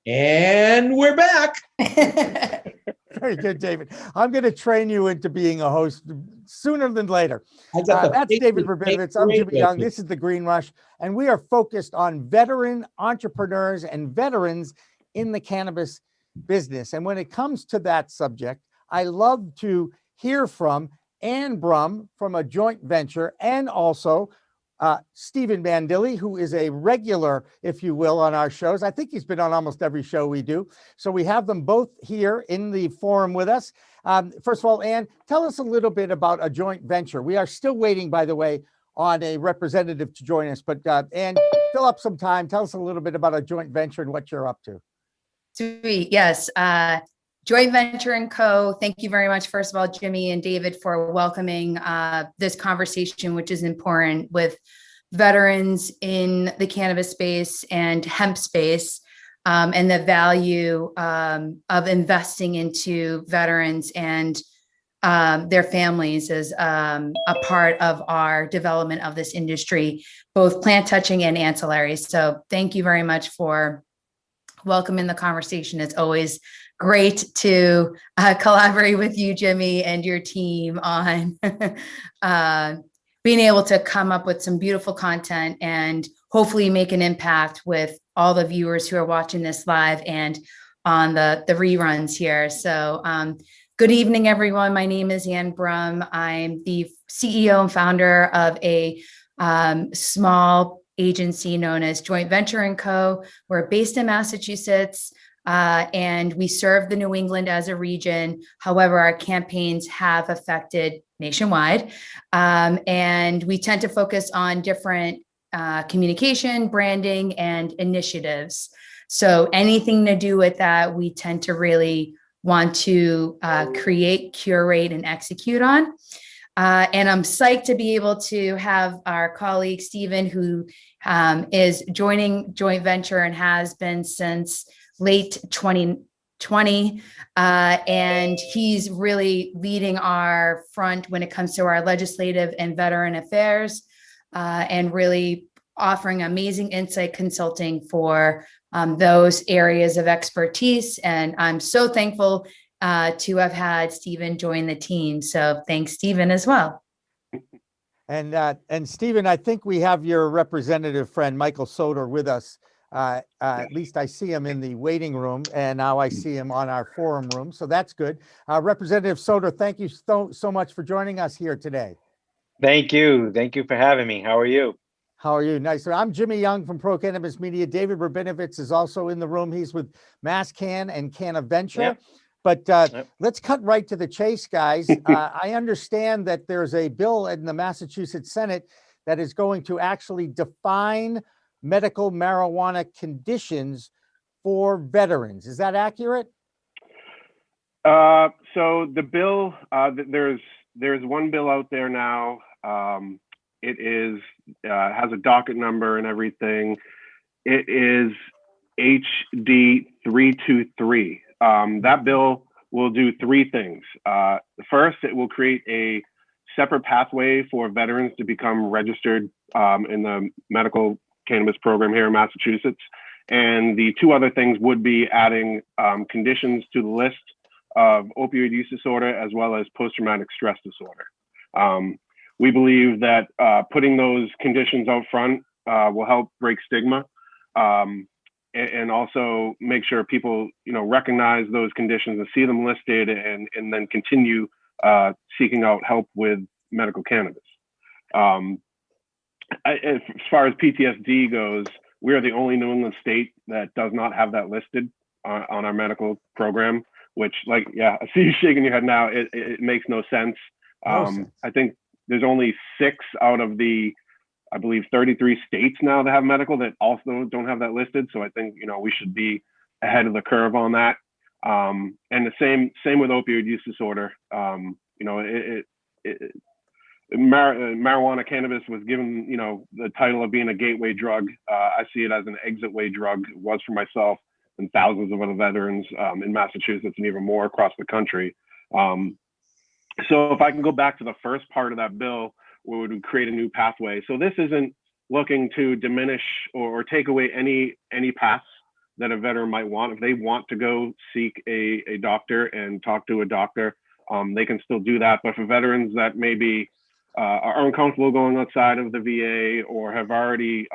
And we're back. Very good, David. I'm going to train you into being a host sooner than later. That's David Rabinovitz. I'm Jimmy Young. This is The Green Rush, and we are focused on veteran entrepreneurs and veterans in the cannabis business. And when it comes to that subject, I love to hear from Ann Brum from a joint venture, and also Stephen Mandile, who is a regular, if you will, on our shows. I think he's been on almost every show we do. So we have them both here in the forum with us. First of all, Ann, tell us a little bit about a joint venture. We are still waiting, by the way, on a representative to join us. But Ann, fill up some time. Tell us a little bit about a joint venture and what you're up to. Sweet. Yes. Joint Venture and Co. Thank you very much, first of all, Jimmy and David, for welcoming this conversation, which is important with veterans in the cannabis space and hemp space, and the value of investing into veterans and their families as a part of our development of this industry, both plant touching and ancillary. So thank you very much for welcoming the conversation. It's always great to collaborate with you, Jimmy, and your team on being able to come up with some beautiful content and hopefully make an impact with all the viewers who are watching this live and on the reruns here. So good evening, everyone. My name is Ann Brum. I'm the CEO and founder of a small agency known as Joint Venture and Co. We're based in Massachusetts. And we serve the New England as a region. However, our campaigns have affected nationwide. And we tend to focus on different communication, branding, and initiatives. So anything to do with that, we tend to really want to create, curate, and execute on. And I'm psyched to be able to have our colleague, Stephen, who is joining Joint Venture and has been since late 2020. And he's really leading our front when it comes to our legislative and veteran affairs, and really offering amazing insight consulting for those areas of expertise. And I'm so thankful to have had Stephen join the team. So thanks, Stephen, as well. And Stephen, I think we have your representative friend, Michael Soter, with us. At least I see him in the waiting room, and now I see him on our forum room. So that's good. Representative Soter, thank you so much for joining us here today. Thank you. Thank you for having me. How are you? How are you? Nice. So I'm Jimmy Young from Pro Cannabis Media. David Rabinovitz is also in the room. He's with MassCan and Cannaventure. Yep. But let's cut right to the chase, guys. I understand that there's a bill in the Massachusetts Senate that is going to actually define medical marijuana conditions for veterans. Is that accurate? So the bill, there's one bill out there now. It is has a docket number and everything. It is HD 323. That bill will do three things. First, it will create a separate pathway for veterans to become registered in the medical cannabis program here in Massachusetts. And the two other things would be adding conditions to the list of opioid use disorder as well as post-traumatic stress disorder. We believe that putting those conditions out front will help break stigma, and also make sure people, recognize those conditions and see them listed, and then continue seeking out help with medical cannabis. As far as PTSD goes, we are the only New England state that does not have that listed on our medical program, which, I see you shaking your head now. It makes no sense. I think there's only 6 out of the, I believe, 33 states now that have medical that also don't have that listed. So I think, we should be ahead of the curve on that. And the same with opioid use disorder. Marijuana cannabis was given, the title of being a gateway drug. I see it as an exit way drug. It was for myself and thousands of other veterans in Massachusetts and even more across the country. So if I can go back to the first part of that bill, where we would create a new pathway. So this isn't looking to diminish or take away any paths that a veteran might want. If they want to go seek a doctor and talk to a doctor, they can still do that. But for veterans that maybe are uncomfortable going outside of the VA or have already,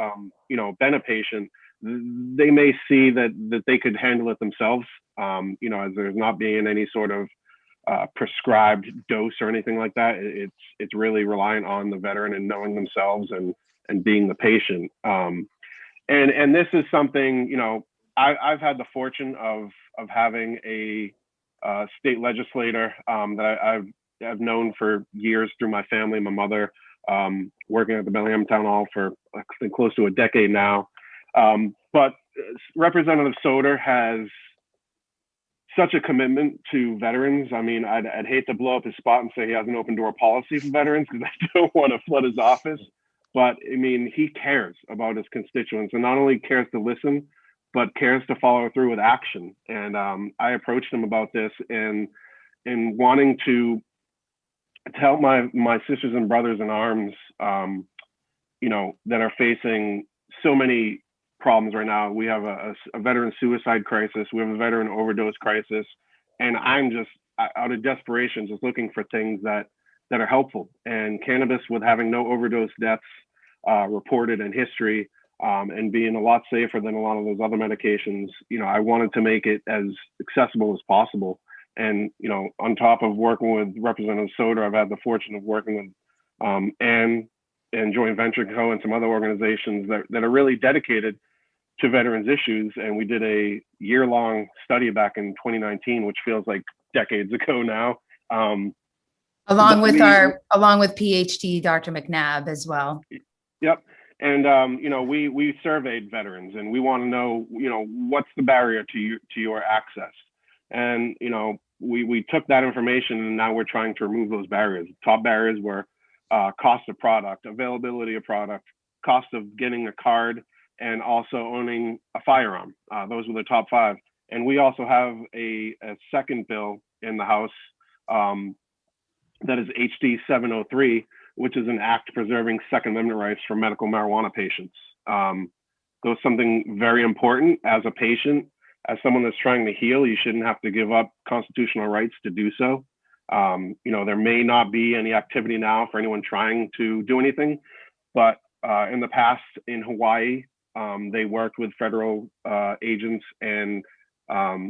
been a patient, they may see that they could handle it themselves, as there's not being any sort of prescribed dose or anything like that. It's really reliant on the veteran and knowing themselves and being the patient. And this is something, I've had the fortune of having a state legislator that I've known for years through my family, my mother, working at the Bellingham Town Hall for I think close to a decade now. But Representative Soter has such a commitment to veterans. I mean, I'd hate to blow up his spot and say he has an open door policy for veterans because I don't want to flood his office. But I mean, he cares about his constituents and not only cares to listen, but cares to follow through with action. And I approached him about this and wanting to help my sisters and brothers in arms, that are facing so many problems right now. We have a veteran suicide crisis. We have a veteran overdose crisis. And I'm just out of desperation, just looking for things that are helpful. And cannabis, with having no overdose deaths reported in history, and being a lot safer than a lot of those other medications, I wanted to make it as accessible as possible. And, on top of working with Representative Soter, I've had the fortune of working with Ann and Joint Venture Co. and some other organizations that are really dedicated to veterans issues. And we did a year-long study back in 2019, which feels like decades ago now. Along with PhD Dr. McNabb as well. Yep. And, we surveyed veterans and we want to know, what's the barrier to your access? And, we took that information and now we're trying to remove those barriers. Top barriers were cost of product, availability of product, cost of getting a card, and also owning a firearm. Those were the top 5. And we also have a second bill in the House that is HD 703, which is an act preserving Second Amendment rights for medical marijuana patients. So something very important as a patient, as someone that's trying to heal, you shouldn't have to give up constitutional rights to do so. There may not be any activity now for anyone trying to do anything, but in the past in Hawaii, they worked with federal agents and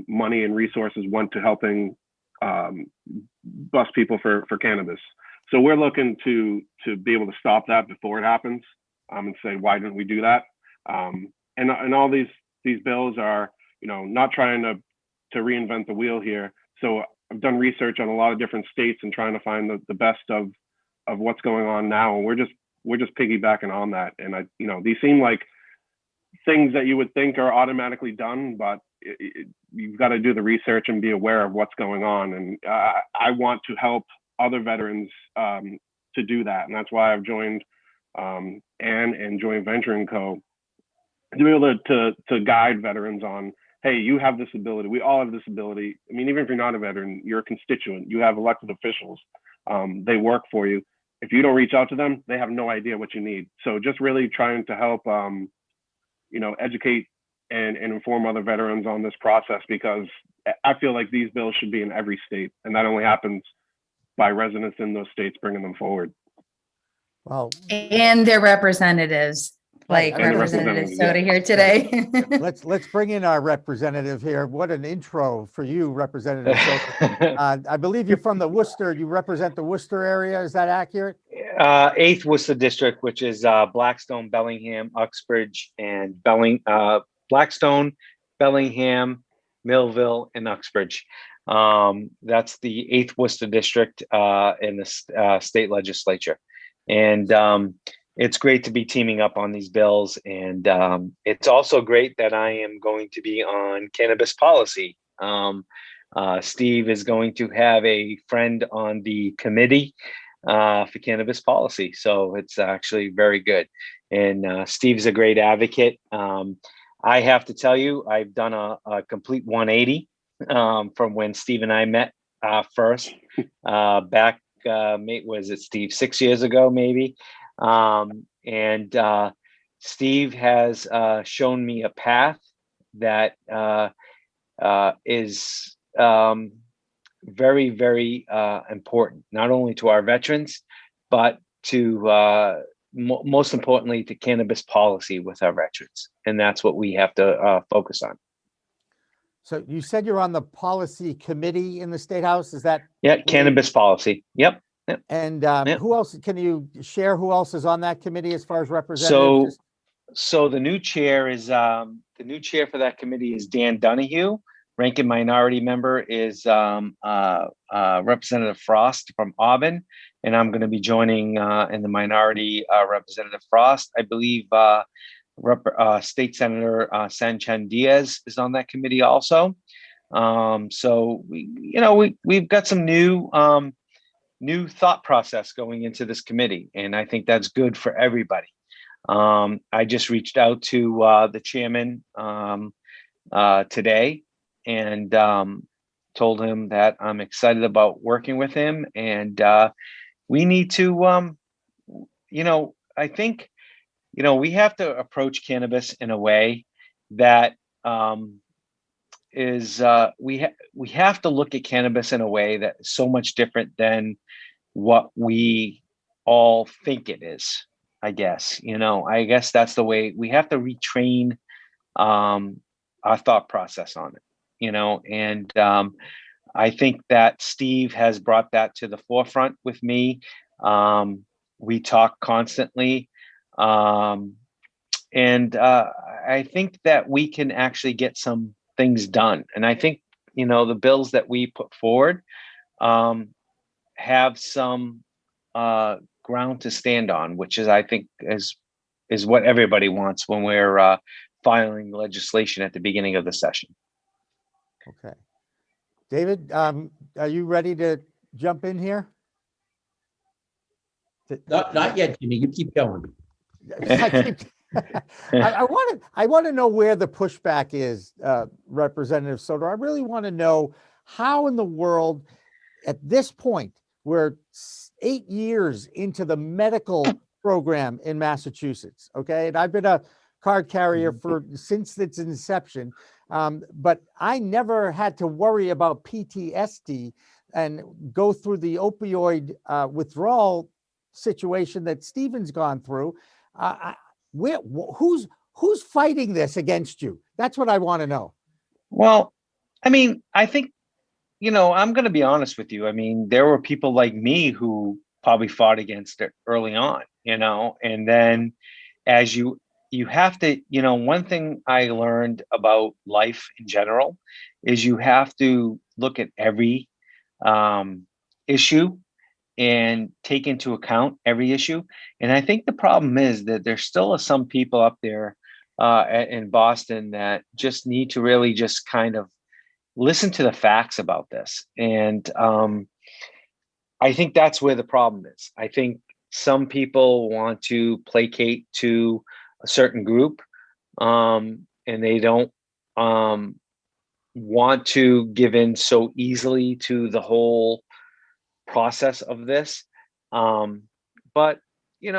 money and resources went to helping bust people for cannabis. So we're looking to be able to stop that before it happens, and say, why didn't we do that? And all these bills are, not trying to reinvent the wheel here. So I've done research on a lot of different states and trying to find the best of what's going on now. And we're just piggybacking on that. And these seem like things that you would think are automatically done, but you've got to do the research and be aware of what's going on. And I want to help other veterans to do that. And that's why I've joined Ann and Joint Venture Co. to be able to guide veterans on, hey, you have this ability. We all have this ability. I mean, even if you're not a veteran, you're a constituent. You have elected officials. They work for you. If you don't reach out to them, they have no idea what you need. So just really trying to help, educate and inform other veterans on this process, because I feel like these bills should be in every state, and that only happens by residents in those states bringing them forward. Well, and their representatives, like Representative Soter here today. Let's bring in our representative here. What an intro for you, Representative Soter. I believe you're from the Worcester. You represent the Worcester area. Is that accurate? 8th Worcester District, which is Blackstone, Bellingham, Uxbridge, and Blackstone, Bellingham, Millville, and Uxbridge. That's the 8th Worcester District in the state legislature. And it's great to be teaming up on these bills. And it's also great that I am going to be on cannabis policy. Steve is going to have a friend on the committee for cannabis policy. So it's actually very good. And Steve's a great advocate. I have to tell you, I've done a complete 180 from when Steve and I met first back, was it Steve, 6 years ago, maybe? And Steve has shown me a path that is very, very important, not only to our veterans, but to most importantly to cannabis policy with our veterans. And that's what we have to focus on. So you said you're on the policy committee in the State House. Is that? Yeah, cannabis policy. Yep. And who else? Can you share who else is on that committee as far as representatives? So the new chair is the new chair for that committee is Dan Donahue. Ranking minority member is Representative Frost from Auburn, and I'm going to be joining in the minority Representative Frost. I believe State Senator Sanchez Diaz is on that committee also. So we've got some new thought process going into this committee, and I think that's good for everybody. I just reached out to the chairman today and told him that I'm excited about working with him, and we need to I think we have to approach cannabis in a way that we have to look at cannabis in a way that is so much different than what we all think it is. I guess that's the way we have to retrain our thought process on it. And I think that Steve has brought that to the forefront with me. We talk constantly. And I think that we can actually get some things done. And I think, the bills that we put forward have some ground to stand on, which is, I think, is what everybody wants when we're filing legislation at the beginning of the session. Okay. David, are you ready to jump in here? Not yet, Jimmy. You keep going. I want to know where the pushback is, Representative Soter. I really want to know how in the world, at this point, we're 8 years into the medical program in Massachusetts. Okay, and I've been a card carrier since its inception, but I never had to worry about PTSD and go through the opioid withdrawal situation that Stephen's gone through. Who's fighting this against you? That's what I want to know. Well, I think, I'm going to be honest with you. There were people like me who probably fought against it early on, and then as you have to, one thing I learned about life in general is you have to look at every issue and take into account every issue. And I think the problem is that there still are some people up there in Boston that just need to really just kind of listen to the facts about this. And I think that's where the problem is. I think some people want to placate to a certain group, and they don't want to give in so easily to the whole process of this. But you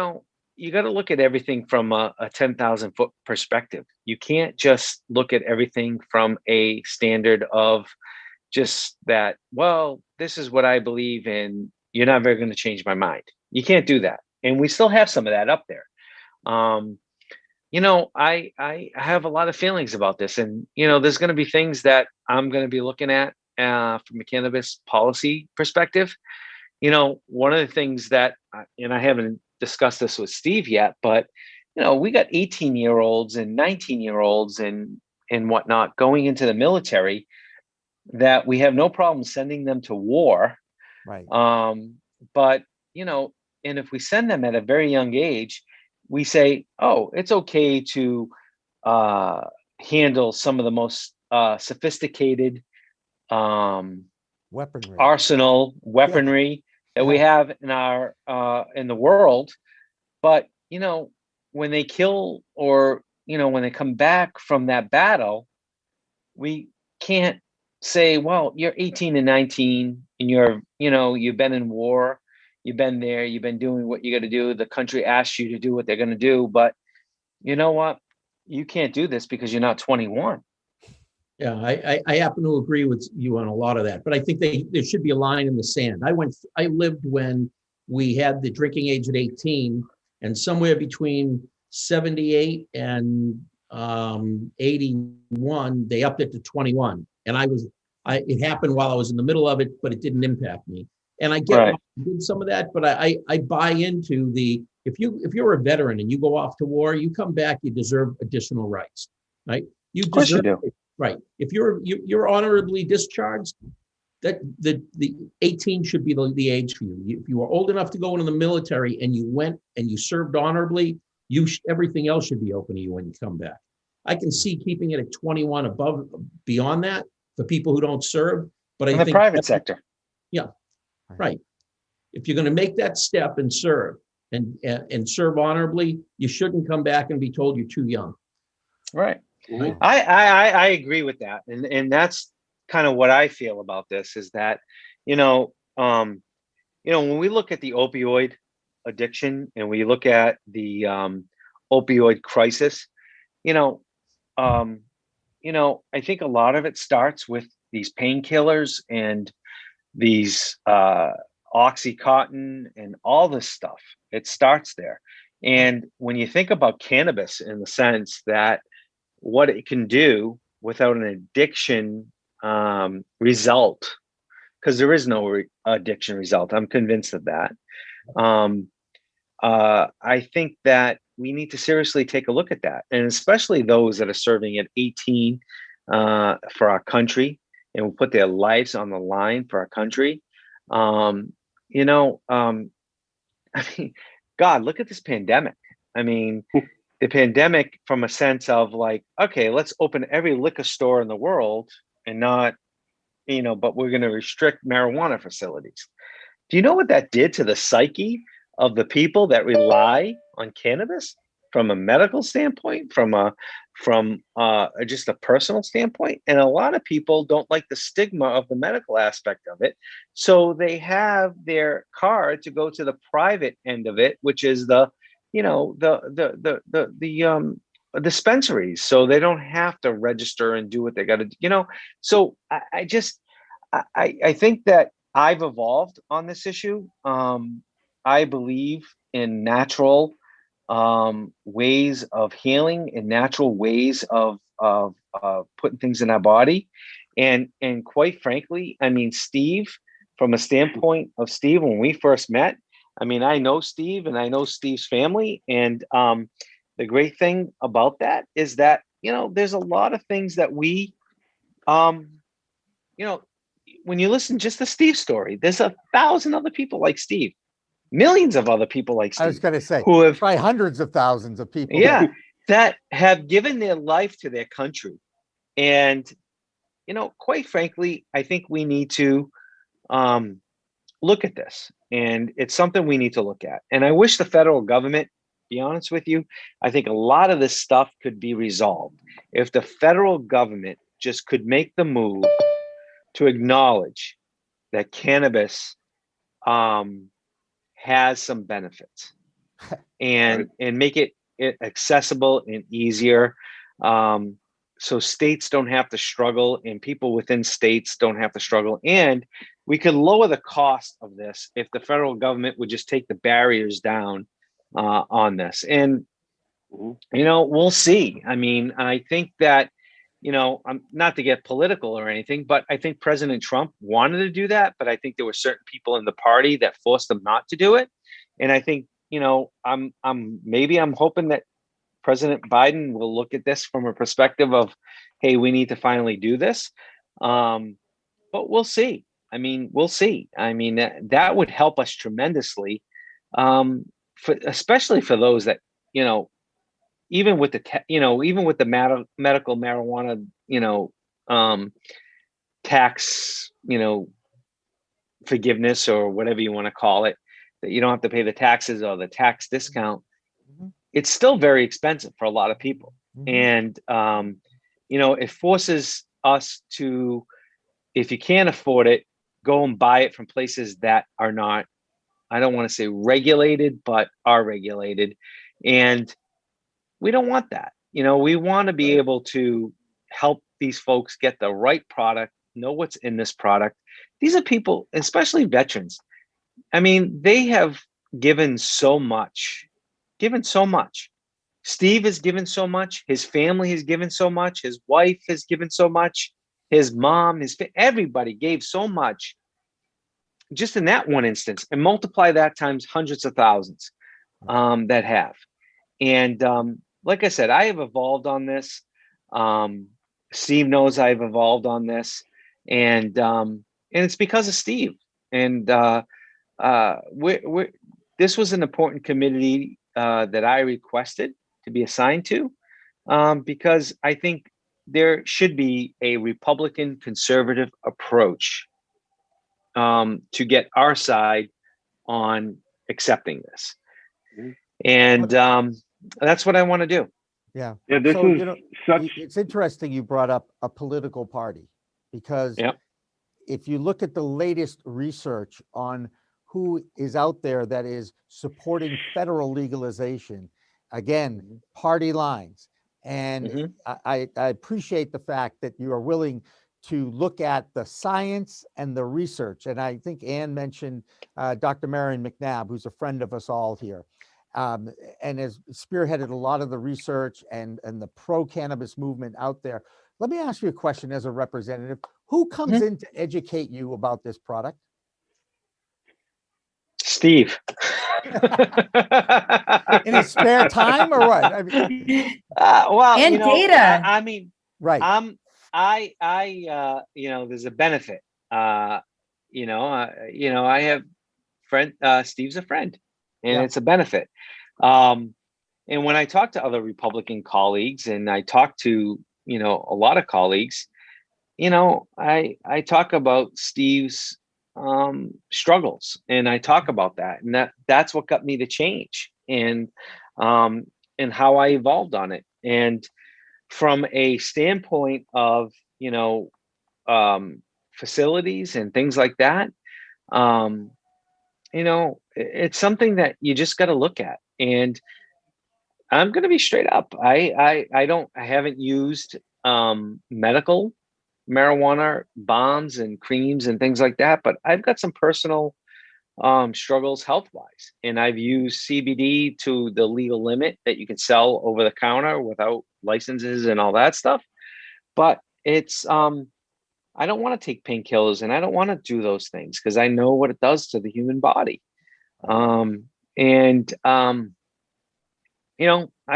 got to look at everything from a 10,000 foot perspective. You can't just look at everything from a standard of just that, well, this is what I believe in. You're not very going to change my mind. You can't do that. And we still have some of that up there. I have a lot of feelings about this, and, there's going to be things that I'm going to be looking at from a cannabis policy perspective. One of the things that, and I haven't discussed this with Steve yet, but, we got 18-year-olds and 19-year-olds and whatnot going into the military that we have no problem sending them to war. Right. But, and if we send them at a very young age, we say, oh, it's okay to handle some of the most sophisticated weaponry that we have in our in the world. But when they kill or when they come back from that battle, we can't say, well, you're 18 and 19 and you've been in war, you've been there, you've been doing what you got to do, the country asks you to do what they're going to do, but you know what, you can't do this because you're not 21. Yeah, I happen to agree with you on a lot of that, but I think there should be a line in the sand. I lived when we had the drinking age at 18, and somewhere between 78 and 81, they upped it to 21. And it happened while I was in the middle of it, but it didn't impact me. And I get why I did some of that, but I buy into if you're a veteran and you go off to war, you come back, you deserve additional rights, right? You Of course you deserve do. it. Right. If you're honorably discharged, that the 18 should be the age for you. If you were old enough to go into the military and you went and you served honorably, everything else should be open to you when you come back. I can see keeping it at 21 beyond that for people who don't serve, but I In think the private sector. Yeah, right. If you're going to make that step and serve and serve honorably, you shouldn't come back and be told you're too young. Right. Right. I agree with that. And that's kind of what I feel about this is that, when we look at the opioid addiction and we look at the opioid crisis, I think a lot of it starts with these painkillers and these Oxycontin and all this stuff. It starts there. And when you think about cannabis in the sense that what it can do without an addiction result, because there is no addiction result. I'm convinced of that. I think that we need to seriously take a look at that, and especially those that are serving at 18 for our country and will put their lives on the line for our country. I mean, God, look at this pandemic. I mean, the pandemic from a sense of like, okay, let's open every liquor store in the world and not, but we're going to restrict marijuana facilities. Do you know what that did to the psyche of the people that rely on cannabis from a medical standpoint, from just a personal standpoint? And a lot of people don't like the stigma of the medical aspect of it. So they have their card to go to the private end of it, which is the dispensaries, so they don't have to register and do what they got to do. So I think that I've evolved on this issue. I believe in natural ways of healing and natural ways of putting things in our body, and quite frankly, I mean, Steve, from a standpoint of Steve, when we first met, I mean, I know Steve and I know Steve's family. And the great thing about that is that, there's a lot of things that we, when you listen just to Steve's story, there's 1,000 other people like Steve, millions of other people like Steve. I was going to say, who have try hundreds of thousands of people. Yeah, that have given their life to their country. And, quite frankly, I think we need to look at this, and it's something we need to look at. And I wish the federal government, be honest with you, I think a lot of this stuff could be resolved if the federal government just could make the move to acknowledge that cannabis has some benefits and make it accessible and easier, so states don't have to struggle and people within states don't have to struggle. And we could lower the cost of this if the federal government would just take the barriers down on this. And, we'll see. I mean, I think that, I'm not to get political or anything, but I think President Trump wanted to do that. But I think there were certain people in the party that forced him not to do it. And I think, I'm hoping that President Biden will look at this from a perspective of, hey, we need to finally do this. But we'll see. I mean, we'll see. I mean, that would help us tremendously, especially for those that, even with the medical marijuana, tax, forgiveness or whatever you want to call it, that you don't have to pay the taxes or the tax discount. It's still very expensive for a lot of people. And, it forces us to, if you can't afford it, go and buy it from places that are not, I don't want to say regulated, but are regulated. And we don't want that. We want to be able to help these folks get the right product, know what's in this product. These are people, especially veterans. I mean, they have given so much, Steve has given so much. His family has given so much. His wife has given so much. His mom, everybody gave so much just in that one instance, and multiply that times hundreds of thousands that have. And like I said, I have evolved on this. Steve knows I've evolved on this, and it's because of Steve. And this was an important committee that I requested to be assigned to, because I think there should be a Republican conservative approach to get our side on accepting this. And that's what I want to do. Yeah. Yeah, this So, is such. it's interesting you brought up a political party, because if you look at the latest research on who is out there that is supporting federal legalization, again, party lines. And I appreciate the fact that you are willing to look at the science and the research. And I think Ann mentioned Dr. Marion McNabb, who's a friend of us all here, and has spearheaded a lot of the research and the pro-cannabis movement out there. Let me ask you a question as a representative. Who comes in to educate you about this product? Steve. In his spare time, or what? I mean, well, and data. I mean, right. There's a benefit. I have friend. Steve's a friend, and it's a benefit. And when I talk to other Republican colleagues, and I talk to a lot of colleagues, I talk about Steve's struggles, and I talk about that, and that's what got me to change, and how I evolved on it. And from a standpoint of facilities and things like that, it's something that you just got to look at. And I'm going to be straight up. I haven't used medical marijuana bombs and creams and things like that, but I've got some personal struggles health wise, and I've used CBD to the legal limit that you can sell over the counter without licenses and all that stuff. But it's I don't want to take painkillers, and I don't want to do those things because I know what it does to the human body. I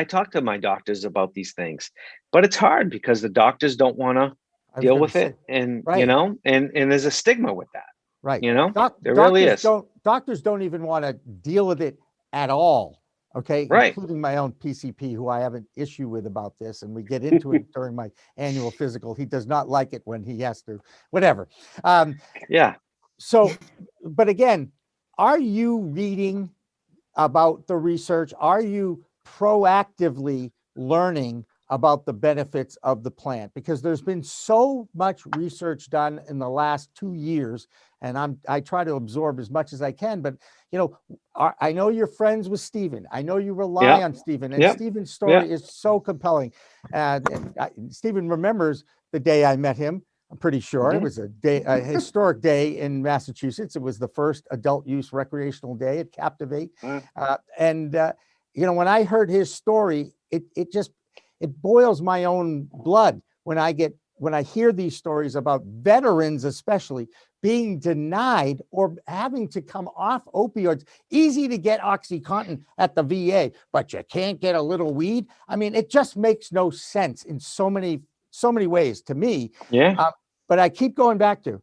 talk to my doctors about these things, but it's hard because the doctors don't want to deal with it. And, and there's a stigma with that. Right. There really is. Doctors don't even want to deal with it at all. Okay. Right. Including my own PCP, who I have an issue with about this. And we get into it during my annual physical. He does not like it when he has to, whatever. So, but again, are you reading about the research? Are you proactively learning about the benefits of the plant? Because there's been so much research done in the last 2 years, and I try to absorb as much as I can. But I know you're friends with Stephen. I know you rely on Stephen, and Stephen's story is so compelling. Stephen remembers the day I met him. I'm pretty sure it was a historic day in Massachusetts. It was the first adult use recreational day at Captivate. When I heard his story, it boils my own blood when I hear these stories about veterans, especially being denied or having to come off opioids. Easy to get OxyContin at the VA, but you can't get a little weed. I mean, it just makes no sense in so many ways to me. But I keep going back to,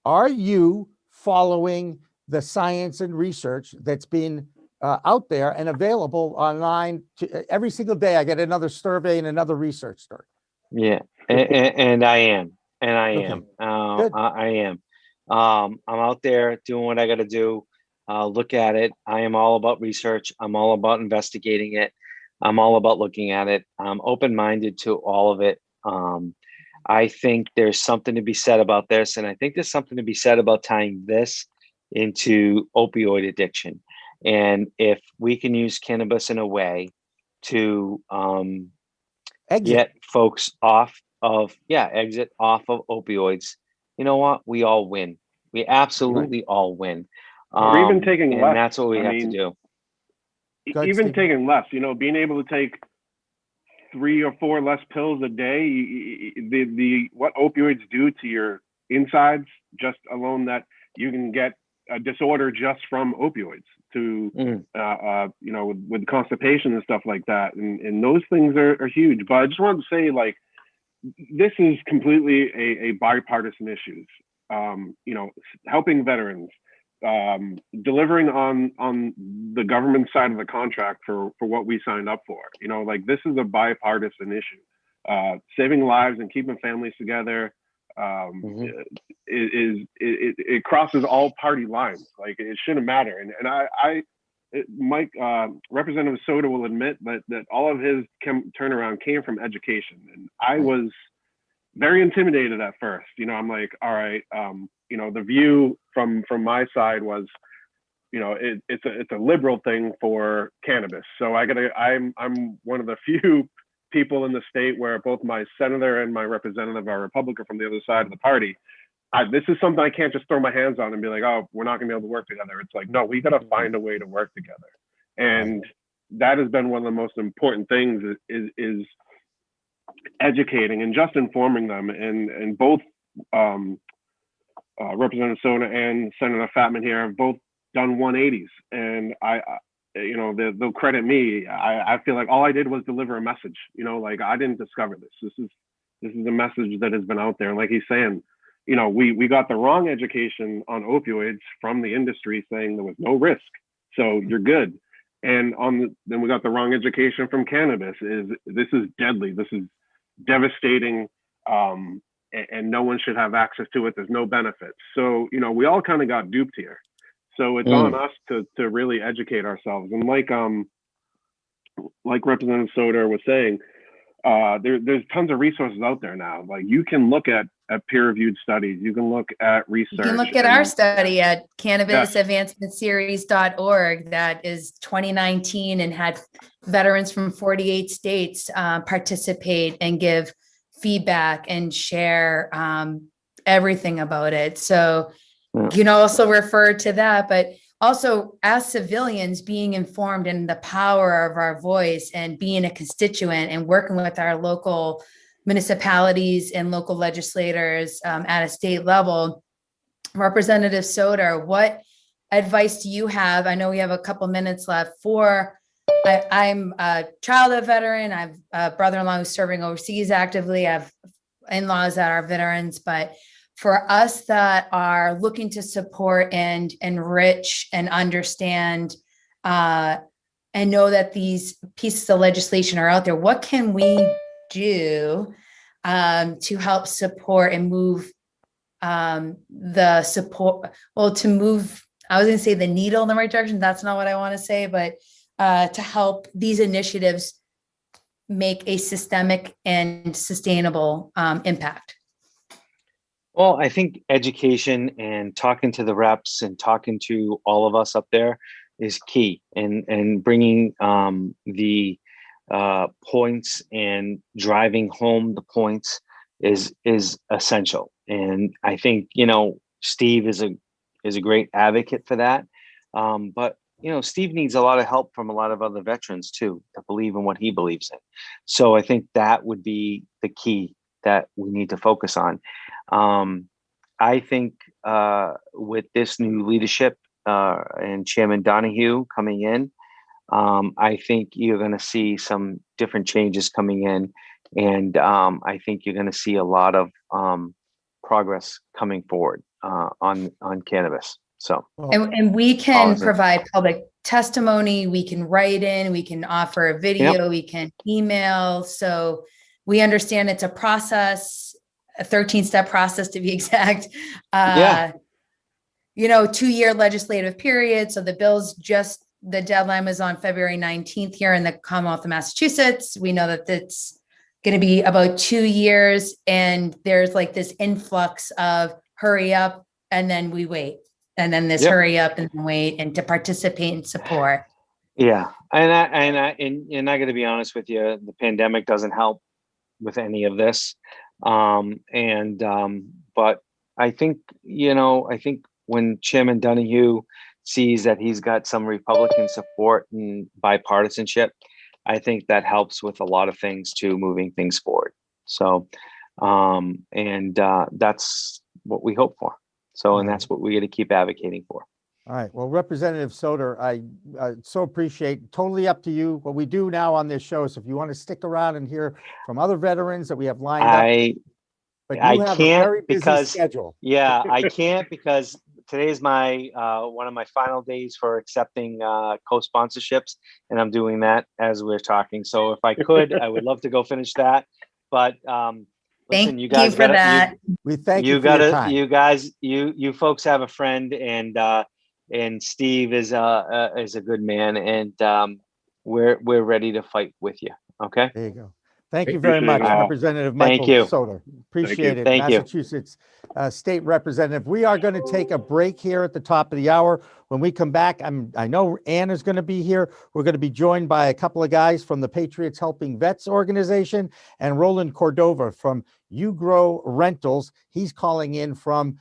are you following the science and research that's been out there and available online? Every single day I get another survey and another research story. And I am. I am. I'm out there doing what I got to do. Look at it. I am all about research. I'm all about investigating it. I'm all about looking at it. I'm open-minded to all of it. I think there's something to be said about this, and I think there's something to be said about tying this into opioid addiction. And if we can use cannabis in a way to get folks off of, exit off of opioids, you know what? We all win. We absolutely all win. Or even taking and less. that's what we have to do. Go ahead, Even Steve. taking less, being able to take 3 or 4 less pills a day, the what opioids do to your insides, just alone that you can get a disorder just from opioids to, with constipation and stuff like that. And those things are huge. But I just wanted to say, like, this is completely a bipartisan issue. Helping veterans, delivering on the government side of the contract for what we signed up for. Like, this is a bipartisan issue. Saving lives and keeping families together it crosses all party lines. Like, it shouldn't matter. Mike, Representative Soter will admit that all of his turnaround came from education, and I was very intimidated at first. I'm like, all right, the view from my side was, it's a liberal thing for cannabis. So I'm one of the few people in the state where both my senator and my representative are Republican from the other side of the party. This is something I can't just throw my hands on and be like, oh, we're not gonna be able to work together. It's like, no, we got to find a way to work together. And that has been one of the most important things is educating and just informing them. And both Representative Soter and Senator Fatman here have both done 180s. And they'll credit me. I feel like all I did was deliver a message. Like, I didn't discover this. This is a message that has been out there. And like he's saying, we got the wrong education on opioids from the industry, saying there was no risk, so you're good. And then we got the wrong education from cannabis. This is deadly. This is devastating, and no one should have access to it. There's no benefits. So we all kind of got duped here. So it's on us to really educate ourselves. And like Representative Soter was saying, there's tons of resources out there now. Like, you can look at peer-reviewed studies. You can look at research. You can look at our study at cannabisadvancementseries.org that is 2019 and had veterans from 48 states participate and give feedback and share everything about it. So you can also refer to that, but also, as civilians, being informed in the power of our voice and being a constituent and working with our local municipalities and local legislators at a state level. Representative Soter, what advice do you have? I know we have a couple minutes left. I'm a child of a veteran. I have a brother-in-law who's serving overseas actively. I have in-laws that are veterans, but for us that are looking to support and enrich and understand and know that these pieces of legislation are out there, what can we do to help support and move the support, to move, I was going to say the needle in the right direction. That's not what I want to say, but to help these initiatives make a systemic and sustainable impact? Well, I think education and talking to the reps and talking to all of us up there is key, and bringing the points and driving home the points is essential. And I think, Steve is a great advocate for that. But Steve needs a lot of help from a lot of other veterans too, to believe in what he believes in. So I think that would be the key that we need to focus on. I think with this new leadership and Chairman Donahue coming in, I think you're going to see some different changes coming in, and I think you're going to see a lot of progress coming forward on cannabis. So, and we can provide public testimony. We can write in. We can offer a video. Yep. We can email. So we understand it's a process, a 13-step process to be exact. 2-year legislative period. So the bill's the deadline was on February 19th here in the Commonwealth of Massachusetts. We know that it's going to be about 2 years, and there's like this influx of hurry up and then we wait, and then this hurry up and wait, and to participate and support. Yeah, and I got to be honest with you, the pandemic doesn't help with any of this. But I think, I think when Chairman Donahue sees that he's got some Republican support and bipartisanship, I think that helps with a lot of things too, moving things forward. So, that's what we hope for. So, and that's what we're going to keep advocating for. All right. Well, Representative Soter, I so appreciate, totally up to you. What we do now on this show is if you want to stick around and hear from other veterans that we have lined up. But you have a very busy schedule. Yeah, I can't because today's my one of my final days for accepting co-sponsorships, and I'm doing that as we're talking. So if I could, I would love to go finish that. But listen, you guys got that. We thank you for your time. You guys, you folks have a friend, and Steve is a good man, and we're ready to fight with you. Okay. There you go. Thank you very much, Representative Michael Soter. Appreciate it. Thank you. Massachusetts State Representative. We are going to take a break here at the top of the hour. When we come back, I know Ann is going to be here. We're going to be joined by a couple of guys from the Patriots Helping Vets organization and Roland Cordova from You Grow Rentals. He's calling in from,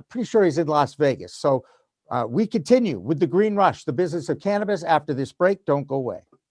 pretty sure he's in Las Vegas. So we continue with the Green Rush, the business of cannabis after this break. Don't go away.